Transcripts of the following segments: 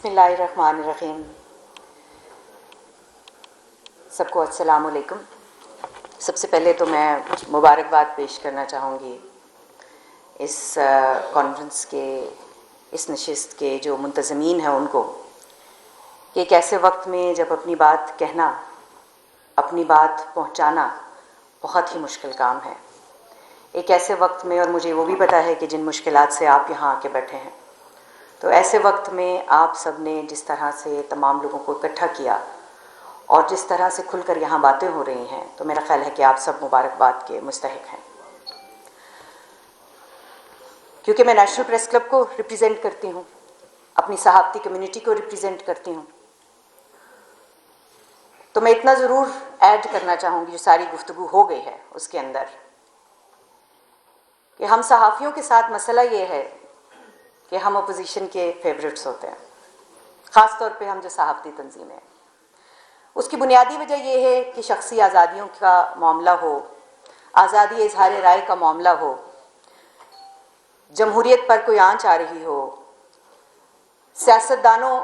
बिस्मिल्लाहिर्रहमानिर्रहीम। सबको अस्सलाम वालेकुम। सबसे पहले तो मैं मुबारकबाद पेश करना चाहूँगी इस कॉन्फ्रेंस के, इस नशिस्त के जो मुंतज़मीन हैं उनको, कि एक ऐसे वक्त में जब अपनी बात कहना, अपनी बात पहुँचाना बहुत ही मुश्किल काम है। एक ऐसे वक्त में, और मुझे वो भी पता है कि जिन मुश्किलात से आप यहाँ आके बैठे हैं, तो ऐसे वक्त में आप सब ने जिस तरह से तमाम लोगों को इकट्ठा किया और जिस तरह से खुलकर यहाँ बातें हो रही हैं, तो मेरा ख्याल है कि आप सब मुबारकबाद के मुस्तहिक हैं। क्योंकि मैं नेशनल प्रेस क्लब को रिप्रेजेंट करती हूँ, अपनी सहाफ़ती कम्युनिटी को रिप्रेजेंट करती हूँ, तो मैं इतना ज़रूर ऐड करना चाहूँगी जो सारी गुफ्तगू हो गई है उसके अंदर, कि हम सहाफ़ियों के साथ मसला ये है कि हम अपोजिशन के फेवरेट्स होते हैं, ख़ास तौर पे हम जो सहाफ़ती तंजीमें हैं। उसकी बुनियादी वजह यह है कि शख्सी आज़ादियों का मामला हो, आज़ादी इज़हार राय का मामला हो, जमहूरियत पर कोई आंच आ रही हो, सियासतदानों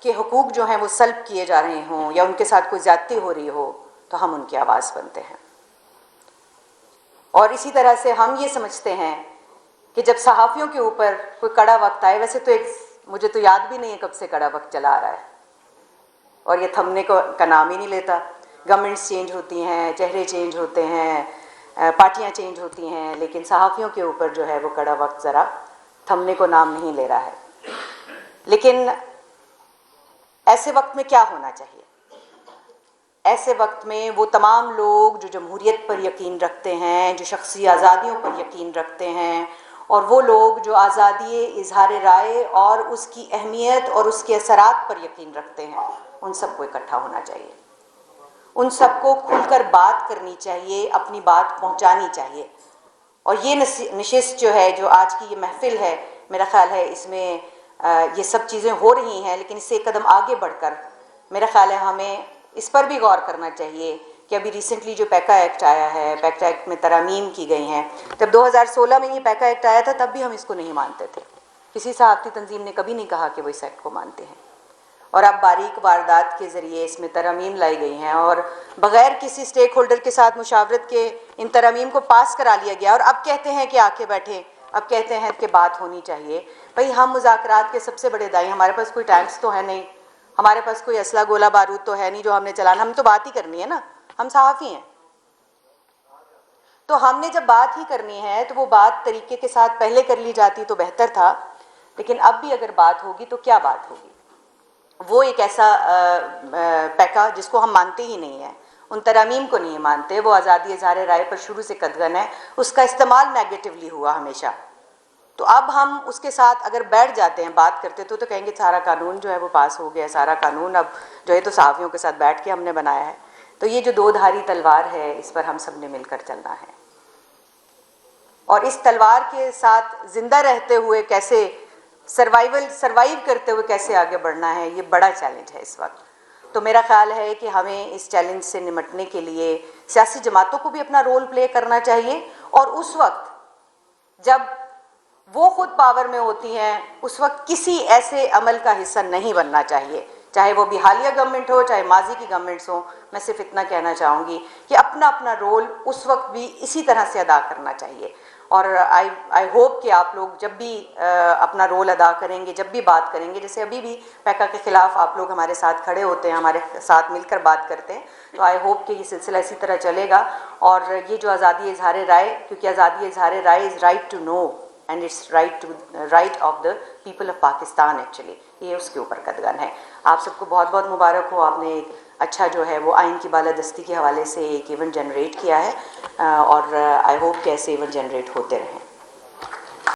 के हुकूक जो हैं वो सल्ब किए जा रहे हों या उनके साथ कोई ज़्यादती हो रही हो, तो हम उनकी आवाज़ बनते हैं। और इसी तरह से हम ये समझते हैं कि जब सहाफ़ियों के ऊपर कोई कड़ा वक्त आए, वैसे तो मुझे तो याद भी नहीं है कब से कड़ा वक्त चला आ रहा है और ये थमने का नाम ही नहीं लेता। गवर्नमेंट्स चेंज होती हैं, चेहरे चेंज होते हैं, पार्टियां चेंज होती हैं, लेकिन सहाफ़ियों के ऊपर जो है वो कड़ा वक्त ज़रा थमने को नाम नहीं ले रहा है। लेकिन ऐसे वक्त में क्या होना चाहिए? ऐसे वक्त में वो तमाम लोग जो जमहूरियत पर यकीन रखते हैं, जो शख्सी आज़ादियों पर यकीन रखते हैं, और वो लोग जो आज़ादी इज़हार राय और उसकी अहमियत और उसके असरात पर यकीन रखते हैं, उन सबको इकट्ठा होना चाहिए। उन सबको खुलकर बात करनी चाहिए, अपनी बात पहुंचानी चाहिए। और ये नशिस्त जो है, जो आज की ये महफिल है, मेरा ख्याल है इसमें ये सब चीज़ें हो रही हैं, लेकिन इससे एक कदम आगे बढ़कर मेरा ख्याल है हमें इस पर भी गौर करना चाहिए कि अभी रिसेंटली जो पैका एक्ट आया है, पैका एक्ट में तरामीम की गई हैं। जब 2016 में ये पैका एक्ट आया था, तब भी हम इसको नहीं मानते थे। किसी सहाफ़ती तंजीम ने कभी नहीं कहा कि वो इस एक्ट को मानते हैं। और अब बारीक वारदात के ज़रिए इसमें तरामीम लाई गई हैं और बग़ैर किसी स्टेक होल्डर के साथ मुशावरत के इन तरामीम को पास करा लिया गया, और अब कहते हैं कि आके बैठे, अब कहते हैं कि बात होनी चाहिए। भाई, हम मुज़ाकरात के सबसे बड़े दाई, हमारे पास कोई टैंक्स तो है नहीं, हमारे पास कोई असला गोला बारूद तो है नहीं जो हमने चलाना, हम तो बात ही करनी है ना, हम सहाफ़ी हैं। तो हमने जब बात ही करनी है तो वो बात तरीके के साथ पहले कर ली जाती तो बेहतर था। लेकिन अब भी अगर बात होगी तो क्या बात होगी? वो एक ऐसा पैका जिसको हम मानते ही नहीं हैं, उन तरामीम को नहीं मानते, वो आज़ादी इज़हार राय पर शुरू से कदगन है, उसका इस्तेमाल नेगेटिवली हुआ हमेशा। तो अब हम उसके साथ अगर बैठ जाते हैं, बात करते तो कहेंगे सारा कानून जो है वो पास हो गया, सारा कानून अब जो है तो सहाफ़ियों के साथ बैठ के हमने बनाया है। तो ये जो दो धारी तलवार है, इस पर हम सब ने मिलकर चलना है, और इस तलवार के साथ ज़िंदा रहते हुए कैसे सर्वाइव करते हुए कैसे आगे बढ़ना है, ये बड़ा चैलेंज है इस वक्त। तो मेरा ख्याल है कि हमें इस चैलेंज से निपटने के लिए सियासी जमातों को भी अपना रोल प्ले करना चाहिए, और उस वक्त जब वो खुद पावर में होती हैं, उस वक्त किसी ऐसे अमल का हिस्सा नहीं बनना चाहिए, चाहे वो भी हालिया गवर्नमेंट हो, चाहे माजी की गवर्नमेंट्स हो। मैं सिर्फ इतना कहना चाहूँगी कि अपना अपना रोल उस वक्त भी इसी तरह से अदा करना चाहिए। और आई होप कि आप लोग जब भी अपना रोल अदा करेंगे, जब भी बात करेंगे, जैसे अभी भी पैका के ख़िलाफ़ आप लोग हमारे साथ खड़े होते हैं, हमारे साथ मिलकर बात करते हैं, तो आई होप कि ये सिलसिला इसी तरह चलेगा। और ये जो आज़ादी इज़हार राय, क्योंकि आज़ादी इज़हार राय is right to know and it's right of the people of Pakistan, actually ये उसके ऊपर कदगन है। आप सबको बहुत बहुत मुबारक हो, आपने एक अच्छा जो है वो आइन की बालादस्ती के हवाले से एक इवेंट जनरेट किया है, और आई होप कि ऐसे इवेंट जनरेट होते रहें।